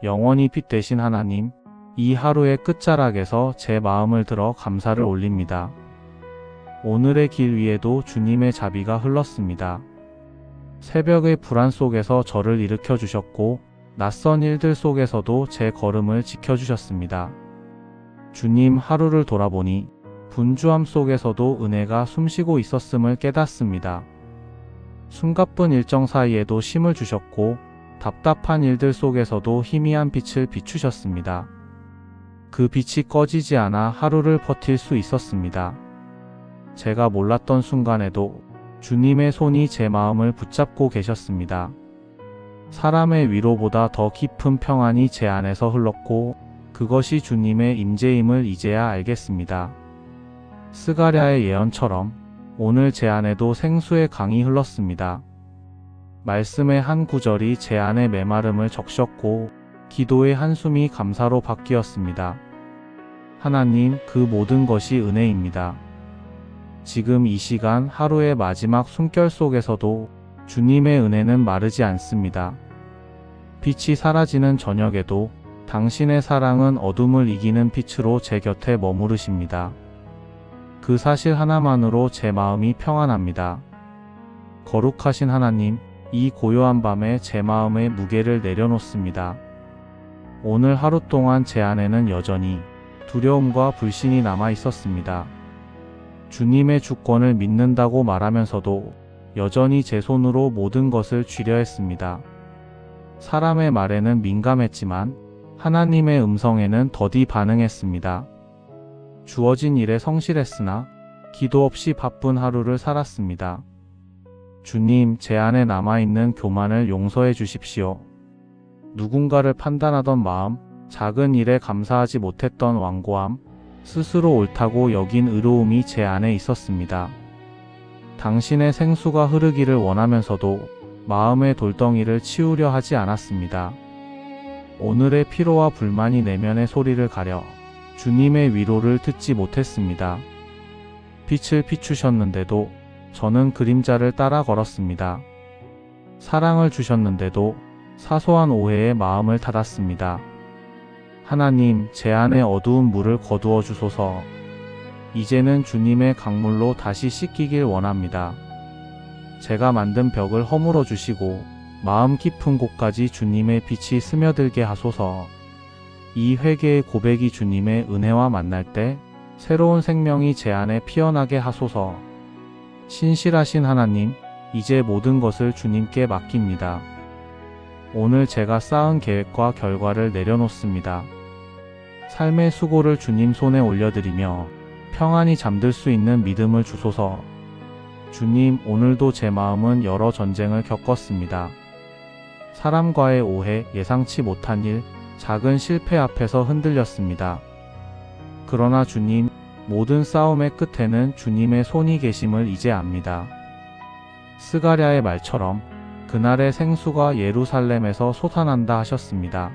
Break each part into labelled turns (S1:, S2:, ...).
S1: 영원히 빛 되신 하나님, 이 하루의 끝자락에서 제 마음을 들어 감사를 올립니다. 오늘의 길 위에도 주님의 자비가 흘렀습니다. 새벽의 불안 속에서 저를 일으켜 주셨고 낯선 일들 속에서도 제 걸음을 지켜주셨습니다. 주님, 하루를 돌아보니 분주함 속에서도 은혜가 숨쉬고 있었음을 깨닫습니다. 숨가쁜 일정 사이에도 쉼을 주셨고 답답한 일들 속에서도 희미한 빛을 비추셨습니다. 그 빛이 꺼지지 않아 하루를 버틸 수 있었습니다. 제가 몰랐던 순간에도 주님의 손이 제 마음을 붙잡고 계셨습니다. 사람의 위로보다 더 깊은 평안이 제 안에서 흘렀고 그것이 주님의 임재임을 이제야 알겠습니다. 스가랴의 예언처럼 오늘 제 안에도 생수의 강이 흘렀습니다. 말씀의 한 구절이 제 안의 메마름을 적셨고 기도의 한숨이 감사로 바뀌었습니다. 하나님, 그 모든 것이 은혜입니다. 지금 이 시간 하루의 마지막 숨결 속에서도 주님의 은혜는 마르지 않습니다. 빛이 사라지는 저녁에도 당신의 사랑은 어둠을 이기는 빛으로 제 곁에 머무르십니다. 그 사실 하나만으로 제 마음이 평안합니다. 거룩하신 하나님, 이 고요한 밤에 제 마음의 무게를 내려놓습니다. 오늘 하루 동안 제 안에는 여전히 두려움과 불신이 남아 있었습니다. 주님의 주권을 믿는다고 말하면서도 여전히 제 손으로 모든 것을 쥐려 했습니다. 사람의 말에는 민감했지만 하나님의 음성에는 더디 반응했습니다. 주어진 일에 성실했으나 기도 없이 바쁜 하루를 살았습니다. 주님, 제 안에 남아있는 교만을 용서해 주십시오. 누군가를 판단하던 마음, 작은 일에 감사하지 못했던 완고함, 스스로 옳다고 여긴 의로움이 제 안에 있었습니다. 당신의 생수가 흐르기를 원하면서도 마음의 돌덩이를 치우려 하지 않았습니다. 오늘의 피로와 불만이 내면의 소리를 가려 주님의 위로를 듣지 못했습니다. 빛을 비추셨는데도 저는 그림자를 따라 걸었습니다. 사랑을 주셨는데도 사소한 오해에 마음을 닫았습니다. 하나님, 제 안에 어두운 물을 거두어 주소서. 이제는 주님의 강물로 다시 씻기길 원합니다. 제가 만든 벽을 허물어 주시고 마음 깊은 곳까지 주님의 빛이 스며들게 하소서. 이 회개의 고백이 주님의 은혜와 만날 때 새로운 생명이 제 안에 피어나게 하소서. 신실하신 하나님, 이제 모든 것을 주님께 맡깁니다. 오늘 제가 쌓은 계획과 결과를 내려놓습니다. 삶의 수고를 주님 손에 올려드리며 평안히 잠들 수 있는 믿음을 주소서. 주님, 오늘도 제 마음은 여러 전쟁을 겪었습니다. 사람과의 오해, 예상치 못한 일, 작은 실패 앞에서 흔들렸습니다. 그러나 주님, 모든 싸움의 끝에는 주님의 손이 계심을 이제 압니다. 스가랴의 말처럼 그날의 생수가 예루살렘에서 솟아난다 하셨습니다.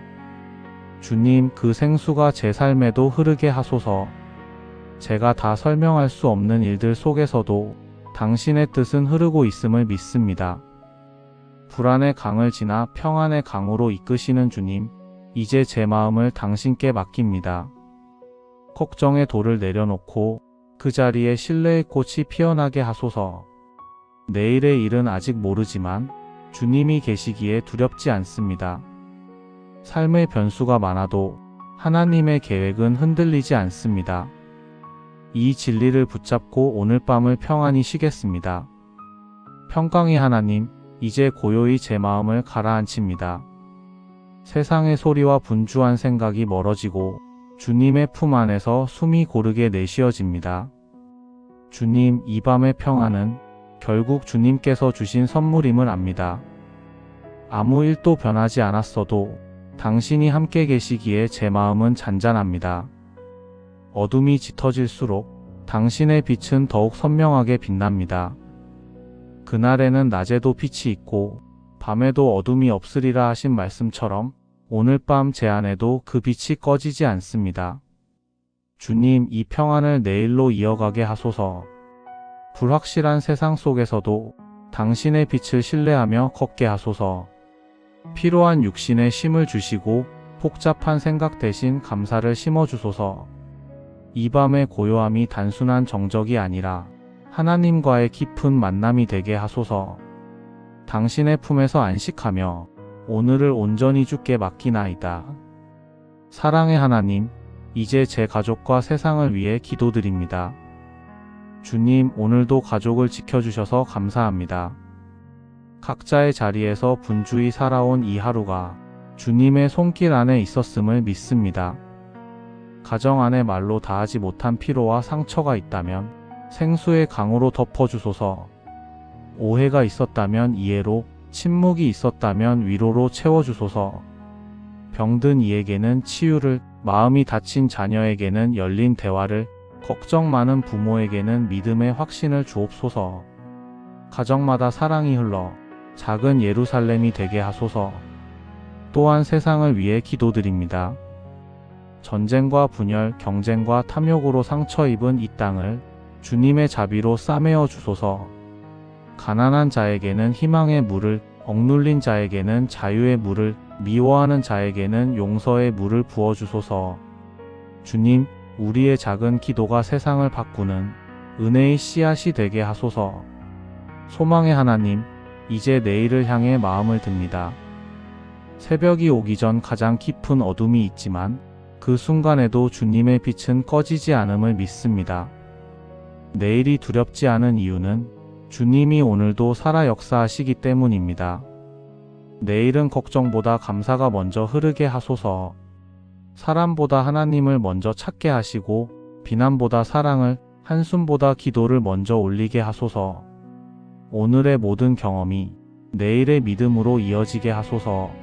S1: 주님, 그 생수가 제 삶에도 흐르게 하소서. 제가 다 설명할 수 없는 일들 속에서도 당신의 뜻은 흐르고 있음을 믿습니다. 불안의 강을 지나 평안의 강으로 이끄시는 주님, 이제 제 마음을 당신께 맡깁니다. 걱정의 돌을 내려놓고 그 자리에 신뢰의 꽃이 피어나게 하소서. 내일의 일은 아직 모르지만 주님이 계시기에 두렵지 않습니다. 삶의 변수가 많아도 하나님의 계획은 흔들리지 않습니다. 이 진리를 붙잡고 오늘 밤을 평안히 쉬겠습니다. 평강의 하나님, 이제 고요히 제 마음을 가라앉힙니다. 세상의 소리와 분주한 생각이 멀어지고 주님의 품 안에서 숨이 고르게 내쉬어집니다. 주님, 이 밤의 평안은 결국 주님께서 주신 선물임을 압니다. 아무 일도 변하지 않았어도 당신이 함께 계시기에 제 마음은 잔잔합니다. 어둠이 짙어질수록 당신의 빛은 더욱 선명하게 빛납니다. 그날에는 낮에도 빛이 있고 밤에도 어둠이 없으리라 하신 말씀처럼 오늘 밤 제 안에도 그 빛이 꺼지지 않습니다. 주님, 이 평안을 내일로 이어가게 하소서. 불확실한 세상 속에서도 당신의 빛을 신뢰하며 걷게 하소서. 피로한 육신에 쉼을 주시고 복잡한 생각 대신 감사를 심어주소서. 이 밤의 고요함이 단순한 정적이 아니라 하나님과의 깊은 만남이 되게 하소서. 당신의 품에서 안식하며 오늘을 온전히 주께 맡기나이다. 사랑의 하나님, 이제 제 가족과 세상을 위해 기도드립니다. 주님, 오늘도 가족을 지켜주셔서 감사합니다. 각자의 자리에서 분주히 살아온 이 하루가 주님의 손길 안에 있었음을 믿습니다. 가정 안에 말로 다하지 못한 피로와 상처가 있다면 생수의 강으로 덮어주소서. 오해가 있었다면 이해로, 침묵이 있었다면 위로로 채워주소서. 병든 이에게는 치유를, 마음이 다친 자녀에게는 열린 대화를, 걱정 많은 부모에게는 믿음의 확신을 주옵소서. 가정마다 사랑이 흘러 작은 예루살렘이 되게 하소서. 또한 세상을 위해 기도드립니다. 전쟁과 분열, 경쟁과 탐욕으로 상처 입은 이 땅을 주님의 자비로 싸매어 주소서. 가난한 자에게는 희망의 물을, 억눌린 자에게는 자유의 물을, 미워하는 자에게는 용서의 물을 부어주소서. 주님, 우리의 작은 기도가 세상을 바꾸는 은혜의 씨앗이 되게 하소서. 소망의 하나님, 이제 내일을 향해 마음을 듭니다. 새벽이 오기 전 가장 깊은 어둠이 있지만 그 순간에도 주님의 빛은 꺼지지 않음을 믿습니다. 내일이 두렵지 않은 이유는 주님이 오늘도 살아 역사하시기 때문입니다. 내일은 걱정보다 감사가 먼저 흐르게 하소서. 사람보다 하나님을 먼저 찾게 하시고 비난보다 사랑을, 한숨보다 기도를 먼저 올리게 하소서. 오늘의 모든 경험이 내일의 믿음으로 이어지게 하소서.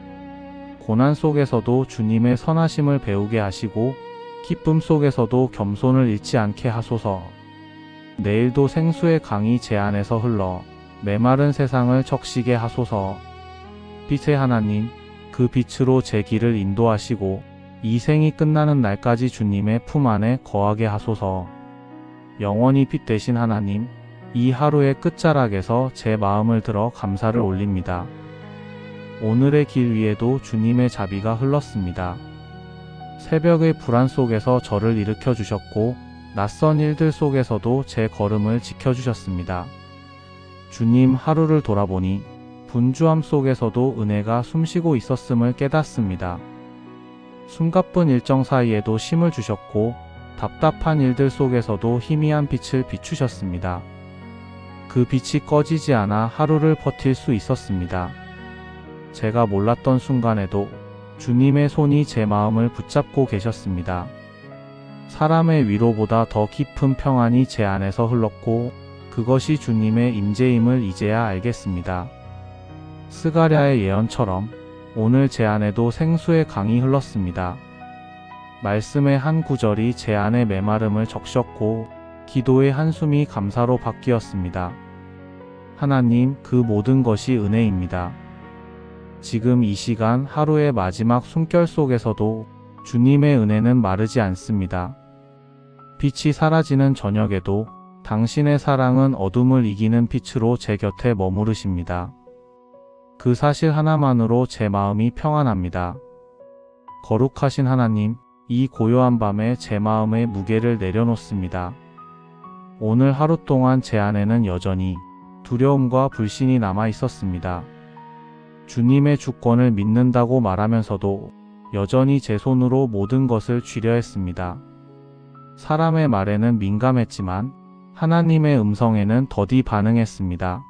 S1: 고난 속에서도 주님의 선하심을 배우게 하시고 기쁨 속에서도 겸손을 잃지 않게 하소서. 내일도 생수의 강이 제 안에서 흘러 메마른 세상을 적시게 하소서. 빛의 하나님, 그 빛으로 제 길을 인도하시고 이 생이 끝나는 날까지 주님의 품 안에 거하게 하소서. 영원히 빛 되신 하나님, 이 하루의 끝자락에서 제 마음을 들어 감사를 올립니다. 오늘의 길 위에도 주님의 자비가 흘렀습니다. 새벽의 불안 속에서 저를 일으켜 주셨고 낯선 일들 속에서도 제 걸음을 지켜주셨습니다. 주님, 하루를 돌아보니 분주함 속에서도 은혜가 숨쉬고 있었음을 깨닫습니다. 숨가쁜 일정 사이에도 쉼을 주셨고 답답한 일들 속에서도 희미한 빛을 비추셨습니다. 그 빛이 꺼지지 않아 하루를 버틸 수 있었습니다. 제가 몰랐던 순간에도 주님의 손이 제 마음을 붙잡고 계셨습니다. 사람의 위로보다 더 깊은 평안이 제 안에서 흘렀고 그것이 주님의 임재임을 이제야 알겠습니다. 스가랴의 예언처럼 오늘 제 안에도 생수의 강이 흘렀습니다. 말씀의 한 구절이 제 안의 메마름을 적셨고 기도의 한숨이 감사로 바뀌었습니다. 하나님, 그 모든 것이 은혜입니다. 지금 이 시간 하루의 마지막 숨결 속에서도 주님의 은혜는 마르지 않습니다. 빛이 사라지는 저녁에도 당신의 사랑은 어둠을 이기는 빛으로 제 곁에 머무르십니다. 그 사실 하나만으로 제 마음이 평안합니다. 거룩하신 하나님, 이 고요한 밤에 제 마음의 무게를 내려놓습니다. 오늘 하루 동안 제 안에는 여전히 두려움과 불신이 남아 있었습니다. 주님의 주권을 믿는다고 말하면서도 여전히 제 손으로 모든 것을 쥐려 했습니다. 사람의 말에는 민감했지만 하나님의 음성에는 더디 반응했습니다.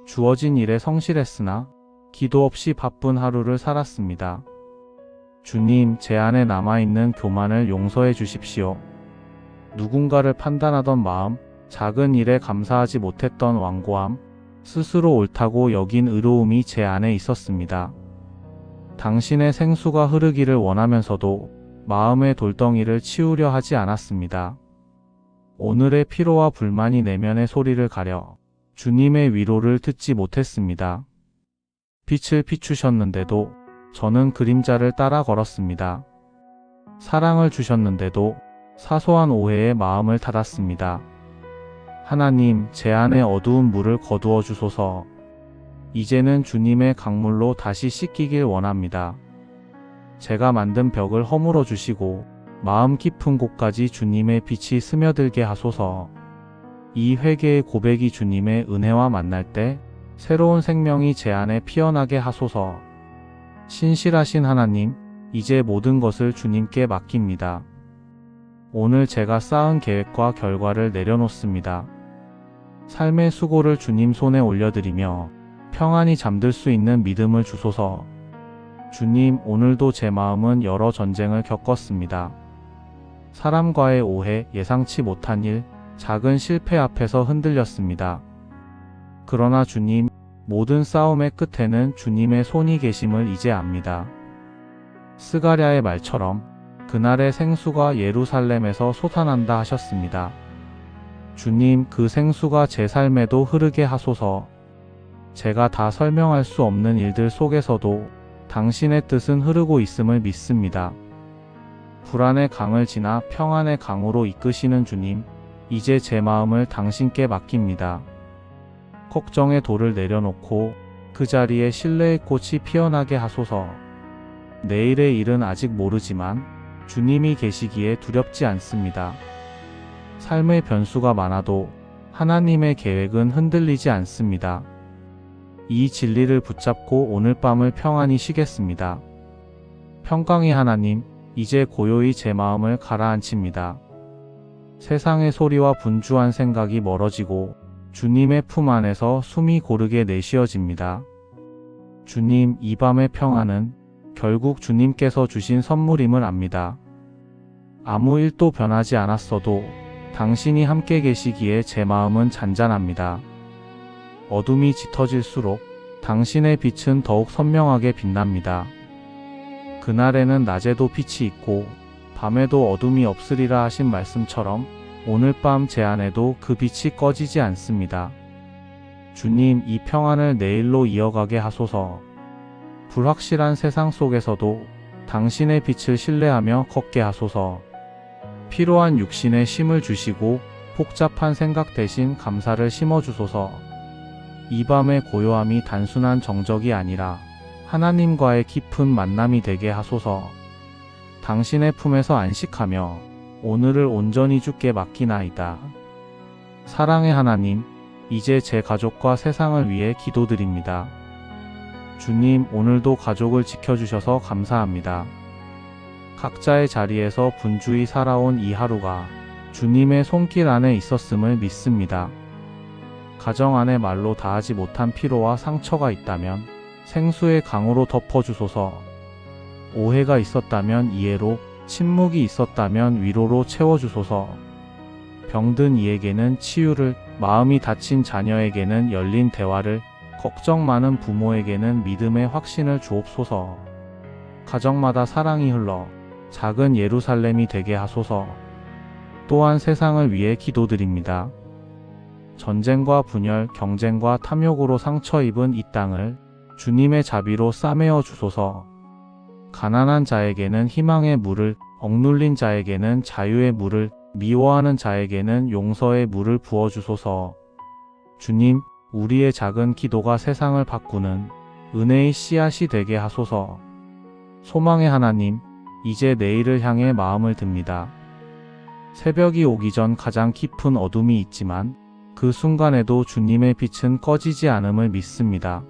S1: 주어진 일에 성실했으나 기도 없이 바쁜 하루를 살았습니다. 주님, 제 안에 남아있는 교만을 용서해 주십시오. 누군가를 판단하던 마음, 작은 일에 감사하지 못했던 완고함, 스스로 옳다고 여긴 의로움이 제 안에 있었습니다. 당신의 생수가 흐르기를 원하면서도 마음의 돌덩이를 치우려 하지 않았습니다. 오늘의 피로와 불만이 내면의 소리를 가려 주님의 위로를 듣지 못했습니다. 빛을 비추셨는데도 저는 그림자를 따라 걸었습니다. 사랑을 주셨는데도 사소한 오해에 마음을 닫았습니다. 하나님, 제 안에 어두운 물을 거두어 주소서. 이제는 주님의 강물로 다시 씻기길 원합니다. 제가 만든 벽을 허물어 주시고 마음 깊은 곳까지 주님의 빛이 스며들게 하소서. 이 회개의 고백이 주님의 은혜와 만날 때 새로운 생명이 제 안에 피어나게 하소서. 신실하신 하나님, 이제 모든 것을 주님께 맡깁니다. 오늘 제가 쌓은 계획과 결과를 내려놓습니다. 삶의 수고를 주님 손에 올려드리며 평안히 잠들 수 있는 믿음을 주소서. 주님, 오늘도 제 마음은 여러 전쟁을 겪었습니다. 사람과의 오해, 예상치 못한 일, 작은 실패 앞에서 흔들렸습니다. 그러나 주님, 모든 싸움의 끝에는 주님의 손이 계심을 이제 압니다. 스가랴의 말처럼 그날의 생수가 예루살렘에서 솟아난다 하셨습니다. 주님, 그 생수가 제 삶에도 흐르게 하소서. 제가 다 설명할 수 없는 일들 속에서도 당신의 뜻은 흐르고 있음을 믿습니다. 불안의 강을 지나 평안의 강으로 이끄시는 주님, 이제 제 마음을 당신께 맡깁니다. 걱정의 돌을 내려놓고 그 자리에 신뢰의 꽃이 피어나게 하소서. 내일의 일은 아직 모르지만 주님이 계시기에 두렵지 않습니다. 삶의 변수가 많아도 하나님의 계획은 흔들리지 않습니다. 이 진리를 붙잡고 오늘 밤을 평안히 쉬겠습니다. 평강의 하나님, 이제 고요히 제 마음을 가라앉힙니다. 세상의 소리와 분주한 생각이 멀어지고 주님의 품 안에서 숨이 고르게 내쉬어집니다. 주님, 이 밤의 평안은 결국 주님께서 주신 선물임을 압니다. 아무 일도 변하지 않았어도 당신이 함께 계시기에 제 마음은 잔잔합니다. 어둠이 짙어질수록 당신의 빛은 더욱 선명하게 빛납니다. 그날에는 낮에도 빛이 있고 밤에도 어둠이 없으리라 하신 말씀처럼 오늘 밤 제 안에도 그 빛이 꺼지지 않습니다. 주님, 이 평안을 내일로 이어가게 하소서. 불확실한 세상 속에서도 당신의 빛을 신뢰하며 걷게 하소서. 피로한 육신에 쉼을 주시고 복잡한 생각 대신 감사를 심어주소서. 이 밤의 고요함이 단순한 정적이 아니라 하나님과의 깊은 만남이 되게 하소서. 당신의 품에서 안식하며 오늘을 온전히 주께 맡기나이다. 사랑의 하나님, 이제 제 가족과 세상을 위해 기도드립니다. 주님, 오늘도 가족을 지켜주셔서 감사합니다. 각자의 자리에서 분주히 살아온 이 하루가 주님의 손길 안에 있었음을 믿습니다. 가정 안에 말로 다하지 못한 피로와 상처가 있다면 생수의 강으로 덮어주소서. 오해가 있었다면 이해로, 침묵이 있었다면 위로로 채워주소서. 병든 이에게는 치유를, 마음이 다친 자녀에게는 열린 대화를, 걱정 많은 부모에게는 믿음의 확신을 주옵소서. 가정마다 사랑이 흘러 작은 예루살렘이 되게 하소서. 또한 세상을 위해 기도드립니다. 전쟁과 분열, 경쟁과 탐욕으로 상처 입은 이 땅을 주님의 자비로 싸매어 주소서. 가난한 자에게는 희망의 물을, 억눌린 자에게는 자유의 물을, 미워하는 자에게는 용서의 물을 부어주소서. 주님, 우리의 작은 기도가 세상을 바꾸는 은혜의 씨앗이 되게 하소서. 소망의 하나님, 이제 내일을 향해 마음을 듭니다. 새벽이 오기 전 가장 깊은 어둠이 있지만 그 순간에도 주님의 빛은 꺼지지 않음을 믿습니다.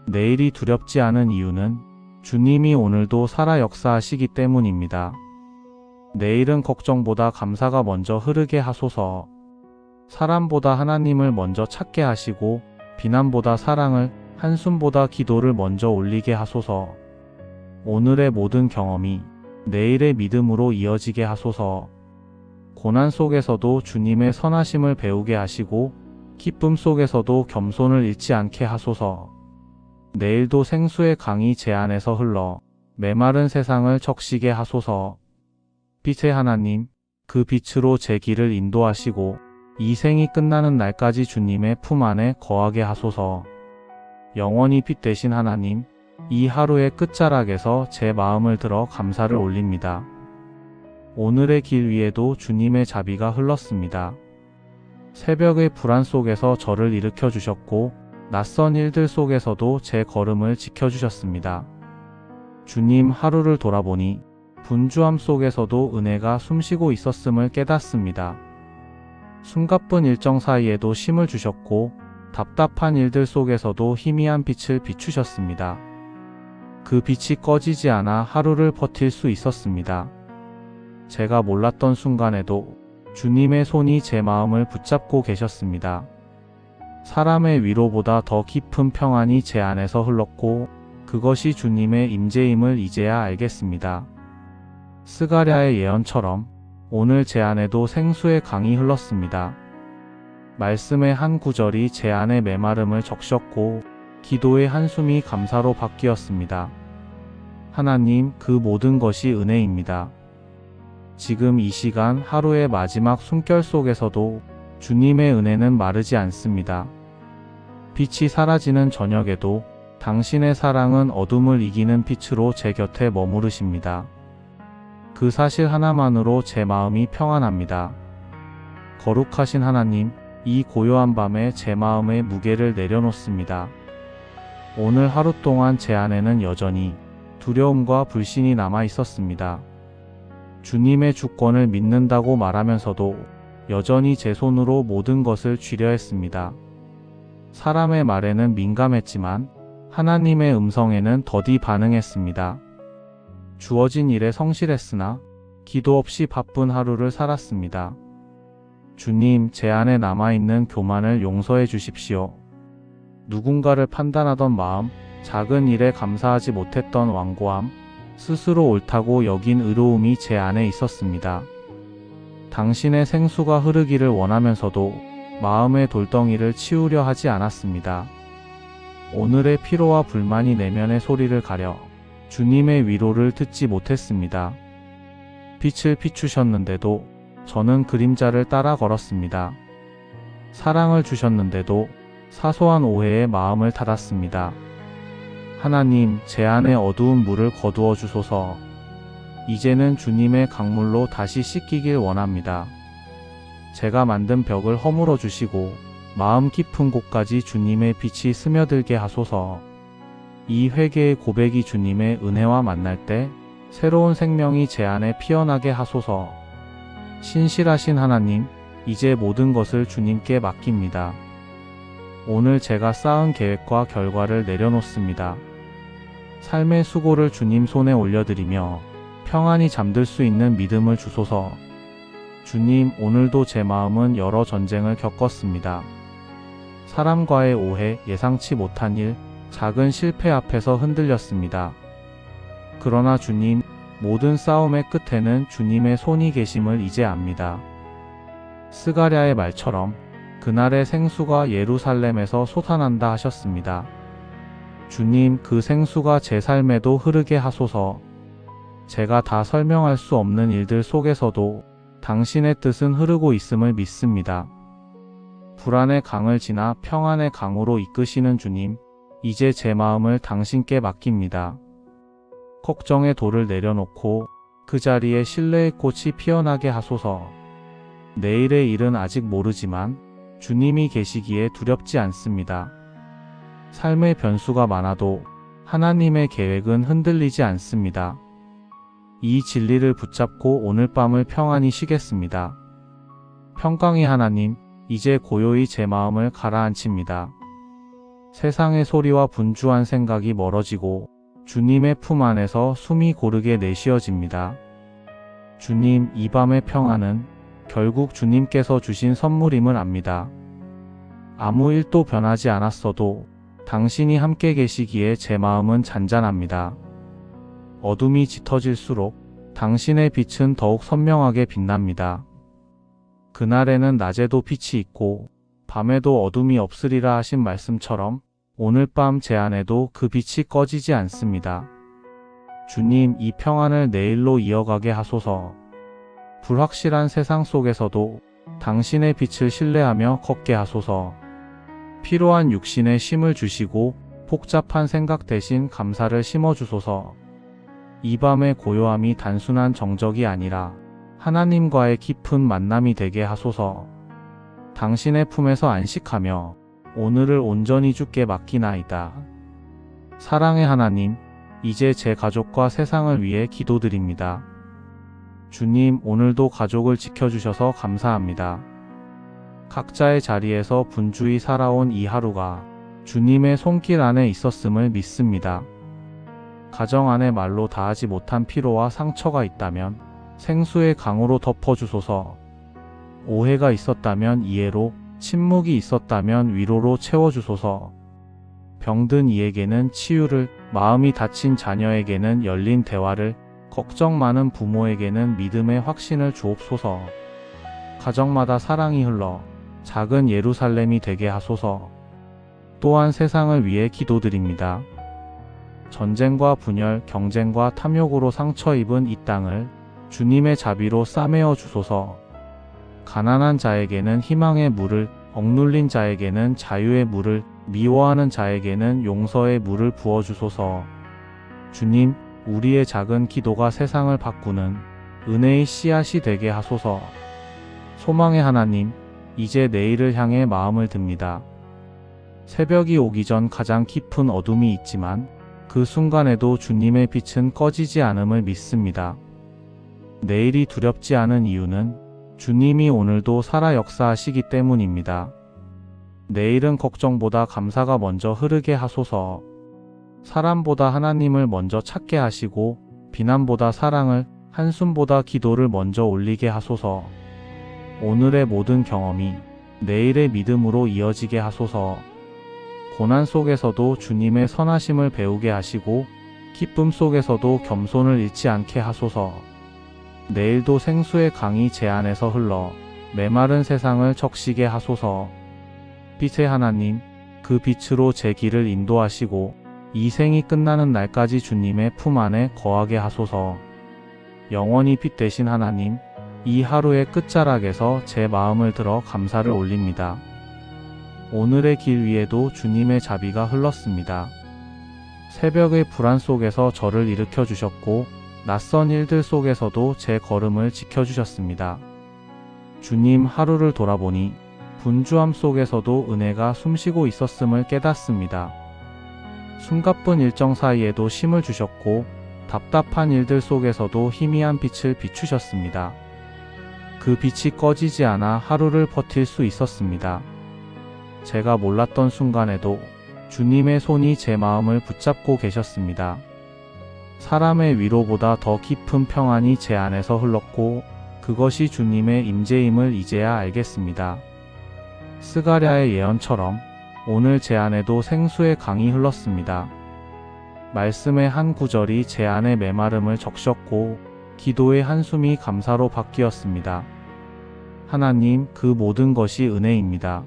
S1: 내일이 두렵지 않은 이유는 주님이 오늘도 살아 역사하시기 때문입니다. 내일은 걱정보다 감사가 먼저 흐르게 하소서. 사람보다 하나님을 먼저 찾게 하시고 비난보다 사랑을, 한숨보다 기도를 먼저 올리게 하소서. 오늘의 모든 경험이 내일의 믿음으로 이어지게 하소서. 고난 속에서도 주님의 선하심을 배우게 하시고 기쁨 속에서도 겸손을 잃지 않게 하소서. 내일도 생수의 강이 제 안에서 흘러 메마른 세상을 적시게 하소서. 빛의 하나님, 그 빛으로 제 길을 인도하시고 이 생이 끝나는 날까지 주님의 품 안에 거하게 하소서. 영원히 빛 되신 하나님, 이 하루의 끝자락에서 제 마음을 들어 감사를 올립니다. 오늘의 길 위에도 주님의 자비가 흘렀습니다. 새벽의 불안 속에서 저를 일으켜 주셨고 낯선 일들 속에서도 제 걸음을 지켜주셨습니다. 주님 하루를 돌아보니 분주함 속에서도 은혜가 숨쉬고 있었음을 깨닫습니다. 숨가쁜 일정 사이에도 쉼을 주셨고 답답한 일들 속에서도 희미한 빛을 비추셨습니다. 그 빛이 꺼지지 않아 하루를 버틸 수 있었습니다. 제가 몰랐던 순간에도 주님의 손이 제 마음을 붙잡고 계셨습니다. 사람의 위로보다 더 깊은 평안이 제 안에서 흘렀고 그것이 주님의 임재임을 이제야 알겠습니다. 스가랴의 예언처럼 오늘 제 안에도 생수의 강이 흘렀습니다. 말씀의 한 구절이 제 안의 메마름을 적셨고 기도의 한숨이 감사로 바뀌었습니다. 하나님, 그 모든 것이 은혜입니다. 지금 이 시간 하루의 마지막 숨결 속에서도 주님의 은혜는 마르지 않습니다. 빛이 사라지는 저녁에도 당신의 사랑은 어둠을 이기는 빛으로 제 곁에 머무르십니다. 그 사실 하나만으로 제 마음이 평안합니다. 거룩하신 하나님, 이 고요한 밤에 제 마음의 무게를 내려놓습니다. 오늘 하루 동안 제 안에는 여전히 두려움과 불신이 남아 있었습니다. 주님의 주권을 믿는다고 말하면서도 여전히 제 손으로 모든 것을 쥐려 했습니다. 사람의 말에는 민감했지만 하나님의 음성에는 더디 반응했습니다. 주어진 일에 성실했으나 기도 없이 바쁜 하루를 살았습니다. 주님, 제 안에 남아있는 교만을 용서해 주십시오. 누군가를 판단하던 마음, 작은 일에 감사하지 못했던 완고함, 스스로 옳다고 여긴 의로움이 제 안에 있었습니다. 당신의 생수가 흐르기를 원하면서도 마음의 돌덩이를 치우려 하지 않았습니다. 오늘의 피로와 불만이 내면의 소리를 가려 주님의 위로를 듣지 못했습니다. 빛을 비추셨는데도 저는 그림자를 따라 걸었습니다. 사랑을 주셨는데도 사소한 오해에 마음을 닫았습니다. 하나님, 제 안에 어두운 물을 거두어 주소서. 이제는 주님의 강물로 다시 씻기길 원합니다. 제가 만든 벽을 허물어 주시고 마음 깊은 곳까지 주님의 빛이 스며들게 하소서. 이 회개의 고백이 주님의 은혜와 만날 때 새로운 생명이 제 안에 피어나게 하소서. 신실하신 하나님, 이제 모든 것을 주님께 맡깁니다. 오늘 제가 쌓은 계획과 결과를 내려놓습니다. 삶의 수고를 주님 손에 올려드리며 평안히 잠들 수 있는 믿음을 주소서. 주님, 오늘도 제 마음은 여러 전쟁을 겪었습니다. 사람과의 오해, 예상치 못한 일, 작은 실패 앞에서 흔들렸습니다. 그러나 주님, 모든 싸움의 끝에는 주님의 손이 계심을 이제 압니다. 스가랴의 말처럼 그날의 생수가 예루살렘에서 솟아난다 하셨습니다. 주님, 그 생수가 제 삶에도 흐르게 하소서. 제가 다 설명할 수 없는 일들 속에서도 당신의 뜻은 흐르고 있음을 믿습니다. 불안의 강을 지나 평안의 강으로 이끄시는 주님, 이제 제 마음을 당신께 맡깁니다. 걱정의 돌을 내려놓고 그 자리에 신뢰의 꽃이 피어나게 하소서. 내일의 일은 아직 모르지만 주님이 계시기에 두렵지 않습니다. 삶의 변수가 많아도 하나님의 계획은 흔들리지 않습니다. 이 진리를 붙잡고 오늘 밤을 평안히 쉬겠습니다. 평강의 하나님, 이제 고요히 제 마음을 가라앉힙니다. 세상의 소리와 분주한 생각이 멀어지고 주님의 품 안에서 숨이 고르게 내쉬어집니다. 주님, 이 밤의 평안은 결국 주님께서 주신 선물임을 압니다. 아무 일도 변하지 않았어도 당신이 함께 계시기에 제 마음은 잔잔합니다. 어둠이 짙어질수록 당신의 빛은 더욱 선명하게 빛납니다. 그날에는 낮에도 빛이 있고 밤에도 어둠이 없으리라 하신 말씀처럼 오늘 밤 제 안에도 그 빛이 꺼지지 않습니다. 주님, 이 평안을 내일로 이어가게 하소서. 불확실한 세상 속에서도 당신의 빛을 신뢰하며 걷게 하소서. 피로한 육신에 쉼을 주시고 복잡한 생각 대신 감사를 심어주소서. 이 밤의 고요함이 단순한 정적이 아니라 하나님과의 깊은 만남이 되게 하소서. 당신의 품에서 안식하며 오늘을 온전히 주께 맡기나이다. 사랑의 하나님, 이제 제 가족과 세상을 위해 기도드립니다. 주님, 오늘도 가족을 지켜주셔서 감사합니다. 각자의 자리에서 분주히 살아온 이 하루가 주님의 손길 안에 있었음을 믿습니다. 가정 안에 말로 다하지 못한 피로와 상처가 있다면 생수의 강으로 덮어주소서. 오해가 있었다면 이해로, 침묵이 있었다면 위로로 채워주소서. 병든 이에게는 치유를, 마음이 다친 자녀에게는 열린 대화를, 걱정 많은 부모에게는 믿음의 확신을 주옵소서. 가정마다 사랑이 흘러 작은 예루살렘이 되게 하소서. 또한 세상을 위해 기도드립니다. 전쟁과 분열, 경쟁과 탐욕으로 상처 입은 이 땅을 주님의 자비로 싸매어 주소서. 가난한 자에게는 희망의 물을, 억눌린 자에게는 자유의 물을, 미워하는 자에게는 용서의 물을 부어주소서. 주님, 우리의 작은 기도가 세상을 바꾸는 은혜의 씨앗이 되게 하소서. 소망의 하나님, 이제 내일을 향해 마음을 듭니다. 새벽이 오기 전 가장 깊은 어둠이 있지만 그 순간에도 주님의 빛은 꺼지지 않음을 믿습니다. 내일이 두렵지 않은 이유는 주님이 오늘도 살아 역사하시기 때문입니다. 내일은 걱정보다 감사가 먼저 흐르게 하소서. 사람보다 하나님을 먼저 찾게 하시고 비난보다 사랑을, 한숨보다 기도를 먼저 올리게 하소서. 오늘의 모든 경험이 내일의 믿음으로 이어지게 하소서. 고난 속에서도 주님의 선하심을 배우게 하시고 기쁨 속에서도 겸손을 잃지 않게 하소서. 내일도 생수의 강이 제 안에서 흘러 메마른 세상을 적시게 하소서. 빛의 하나님, 그 빛으로 제 길을 인도하시고 이 생이 끝나는 날까지 주님의 품 안에 거하게 하소서. 영원히 빛 되신 하나님, 이 하루의 끝자락에서 제 마음을 들어 감사를 올립니다. 오늘의 길 위에도 주님의 자비가 흘렀습니다. 새벽의 불안 속에서 저를 일으켜 주셨고 낯선 일들 속에서도 제 걸음을 지켜주셨습니다. 주님, 하루를 돌아보니 분주함 속에서도 은혜가 숨쉬고 있었음을 깨닫습니다. 숨가쁜 일정 사이에도 쉼을 주셨고 답답한 일들 속에서도 희미한 빛을 비추셨습니다. 그 빛이 꺼지지 않아 하루를 버틸 수 있었습니다. 제가 몰랐던 순간에도 주님의 손이 제 마음을 붙잡고 계셨습니다. 사람의 위로보다 더 깊은 평안이 제 안에서 흘렀고 그것이 주님의 임재임을 이제야 알겠습니다. 스가랴의 예언처럼 오늘 제 안에도 생수의 강이 흘렀습니다. 말씀의 한 구절이 제 안의 메마름을 적셨고 기도의 한숨이 감사로 바뀌었습니다. 하나님, 그 모든 것이 은혜입니다.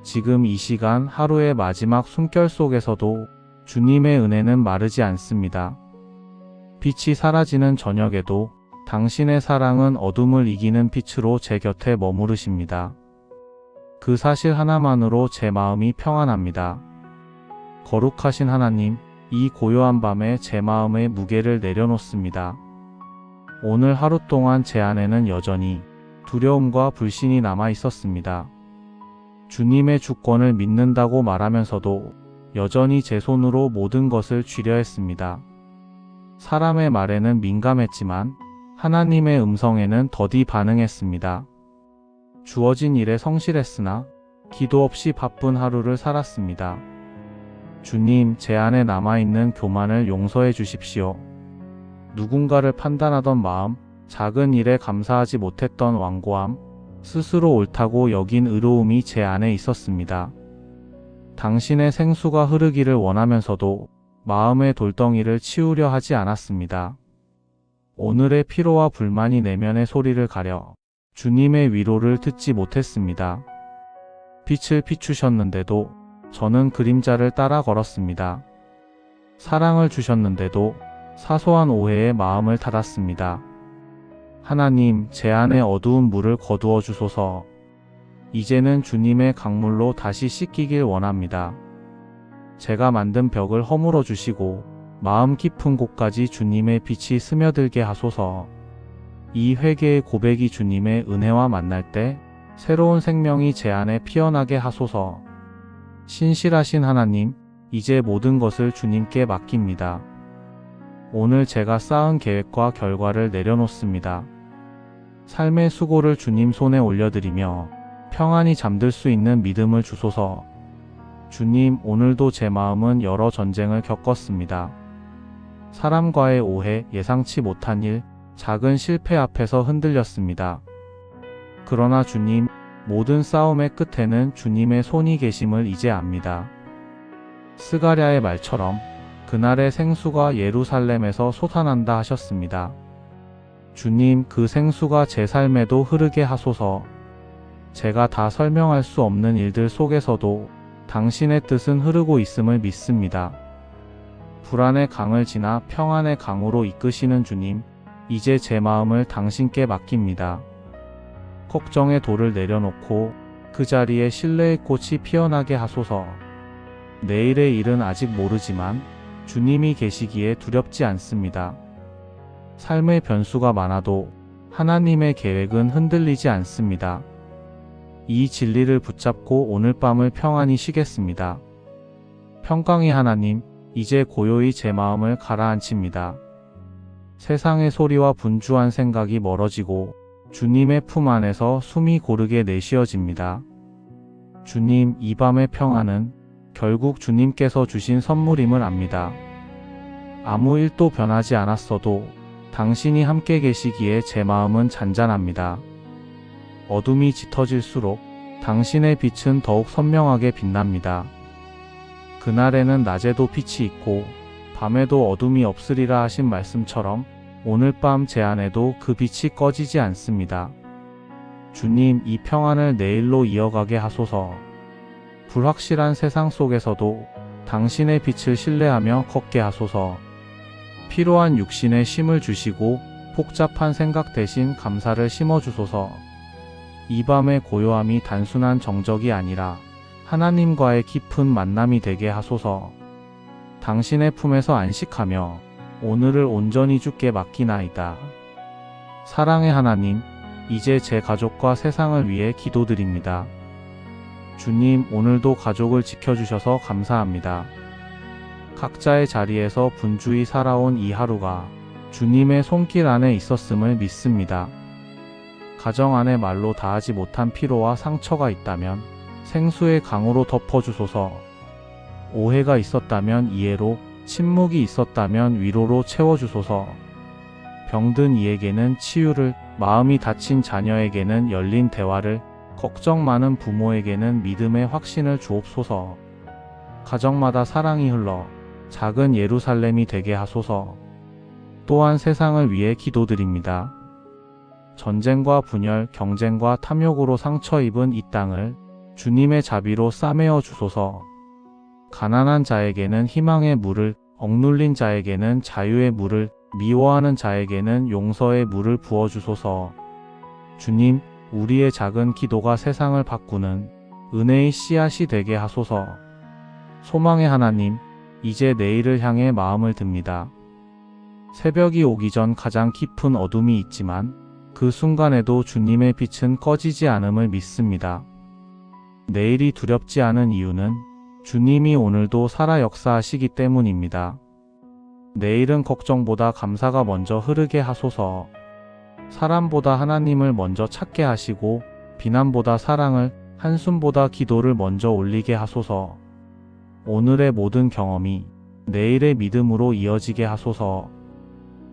S1: 지금 이 시간 하루의 마지막 숨결 속에서도 주님의 은혜는 마르지 않습니다. 빛이 사라지는 저녁에도 당신의 사랑은 어둠을 이기는 빛으로 제 곁에 머무르십니다. 그 사실 하나만으로 제 마음이 평안합니다. 거룩하신 하나님, 이 고요한 밤에 제 마음의 무게를 내려놓습니다. 오늘 하루 동안 제 안에는 여전히 두려움과 불신이 남아 있었습니다. 주님의 주권을 믿는다고 말하면서도 여전히 제 손으로 모든 것을 쥐려 했습니다. 사람의 말에는 민감했지만 하나님의 음성에는 더디 반응했습니다. 주어진 일에 성실했으나 기도 없이 바쁜 하루를 살았습니다. 주님, 제 안에 남아있는 교만을 용서해 주십시오. 누군가를 판단하던 마음, 작은 일에 감사하지 못했던 완고함, 스스로 옳다고 여긴 의로움이 제 안에 있었습니다. 당신의 생수가 흐르기를 원하면서도 마음의 돌덩이를 치우려 하지 않았습니다. 오늘의 피로와 불만이 내면의 소리를 가려 주님의 위로를 듣지 못했습니다. 빛을 비추셨는데도 저는 그림자를 따라 걸었습니다. 사랑을 주셨는데도 사소한 오해에 마음을 닫았습니다. 하나님, 제 안에 어두운 물을 거두어 주소서. 이제는 주님의 강물로 다시 씻기길 원합니다. 제가 만든 벽을 허물어 주시고 마음 깊은 곳까지 주님의 빛이 스며들게 하소서. 이 회개의 고백이 주님의 은혜와 만날 때 새로운 생명이 제 안에 피어나게 하소서. 신실하신 하나님, 이제 모든 것을 주님께 맡깁니다. 오늘 제가 쌓은 계획과 결과를 내려놓습니다. 삶의 수고를 주님 손에 올려드리며 평안히 잠들 수 있는 믿음을 주소서. 주님, 오늘도 제 마음은 여러 전쟁을 겪었습니다. 사람과의 오해, 예상치 못한 일, 작은 실패 앞에서 흔들렸습니다. 그러나 주님, 모든 싸움의 끝에는 주님의 손이 계심을 이제 압니다. 스가랴의 말처럼 그날의 생수가 예루살렘에서 솟아난다 하셨습니다. 주님, 그 생수가 제 삶에도 흐르게 하소서. 제가 다 설명할 수 없는 일들 속에서도 당신의 뜻은 흐르고 있음을 믿습니다. 불안의 강을 지나 평안의 강으로 이끄시는 주님, 이제 제 마음을 당신께 맡깁니다. 걱정의 돌을 내려놓고 그 자리에 신뢰의 꽃이 피어나게 하소서. 내일의 일은 아직 모르지만 주님이 계시기에 두렵지 않습니다. 삶의 변수가 많아도 하나님의 계획은 흔들리지 않습니다. 이 진리를 붙잡고 오늘 밤을 평안히 쉬겠습니다. 평강의 하나님, 이제 고요히 제 마음을 가라앉힙니다. 세상의 소리와 분주한 생각이 멀어지고 주님의 품 안에서 숨이 고르게 내쉬어집니다. 주님, 이 밤의 평안은 결국 주님께서 주신 선물임을 압니다. 아무 일도 변하지 않았어도 당신이 함께 계시기에 제 마음은 잔잔합니다. 어둠이 짙어질수록 당신의 빛은 더욱 선명하게 빛납니다. 그날에는 낮에도 빛이 있고 밤에도 어둠이 없으리라 하신 말씀처럼 오늘 밤 제 안에도 그 빛이 꺼지지 않습니다. 주님, 이 평안을 내일로 이어가게 하소서. 불확실한 세상 속에서도 당신의 빛을 신뢰하며 걷게 하소서. 피로한 육신에 쉼을 주시고 복잡한 생각 대신 감사를 심어주소서. 이 밤의 고요함이 단순한 정적이 아니라 하나님과의 깊은 만남이 되게 하소서. 당신의 품에서 안식하며 오늘을 온전히 주께 맡기나이다. 사랑의 하나님, 이제 제 가족과 세상을 위해 기도드립니다. 주님, 오늘도 가족을 지켜주셔서 감사합니다. 각자의 자리에서 분주히 살아온 이 하루가 주님의 손길 안에 있었음을 믿습니다. 가정 안에 말로 다하지 못한 피로와 상처가 있다면 생수의 강으로 덮어주소서. 오해가 있었다면 이해로, 침묵이 있었다면 위로로 채워주소서. 병든 이에게는 치유를, 마음이 다친 자녀에게는 열린 대화를, 걱정 많은 부모에게는 믿음의 확신을 주옵소서. 가정마다 사랑이 흘러 작은 예루살렘이 되게 하소서. 또한 세상을 위해 기도드립니다. 전쟁과 분열, 경쟁과 탐욕으로 상처 입은 이 땅을 주님의 자비로 싸매어 주소서. 가난한 자에게는 희망의 물을, 억눌린 자에게는 자유의 물을, 미워하는 자에게는 용서의 물을 부어주소서. 주님, 우리의 작은 기도가 세상을 바꾸는 은혜의 씨앗이 되게 하소서. 소망의 하나님, 이제 내일을 향해 마음을 듭니다. 새벽이 오기 전 가장 깊은 어둠이 있지만 그 순간에도 주님의 빛은 꺼지지 않음을 믿습니다. 내일이 두렵지 않은 이유는 주님이 오늘도 살아 역사하시기 때문입니다. 내일은 걱정보다 감사가 먼저 흐르게 하소서. 사람보다 하나님을 먼저 찾게 하시고 비난보다 사랑을, 한숨보다 기도를 먼저 올리게 하소서. 오늘의 모든 경험이 내일의 믿음으로 이어지게 하소서.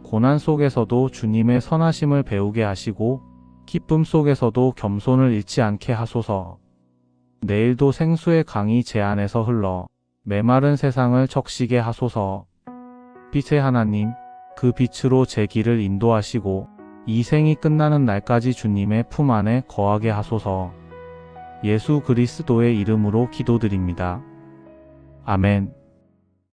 S1: 고난 속에서도 주님의 선하심을 배우게 하시고 기쁨 속에서도 겸손을 잃지 않게 하소서. 내일도 생수의 강이 제 안에서 흘러 메마른 세상을 적시게 하소서. 빛의 하나님, 그 빛으로 제 길을 인도하시고 이 생이 끝나는 날까지 주님의 품 안에 거하게 하소서. 예수 그리스도의 이름으로 기도드립니다. 아멘.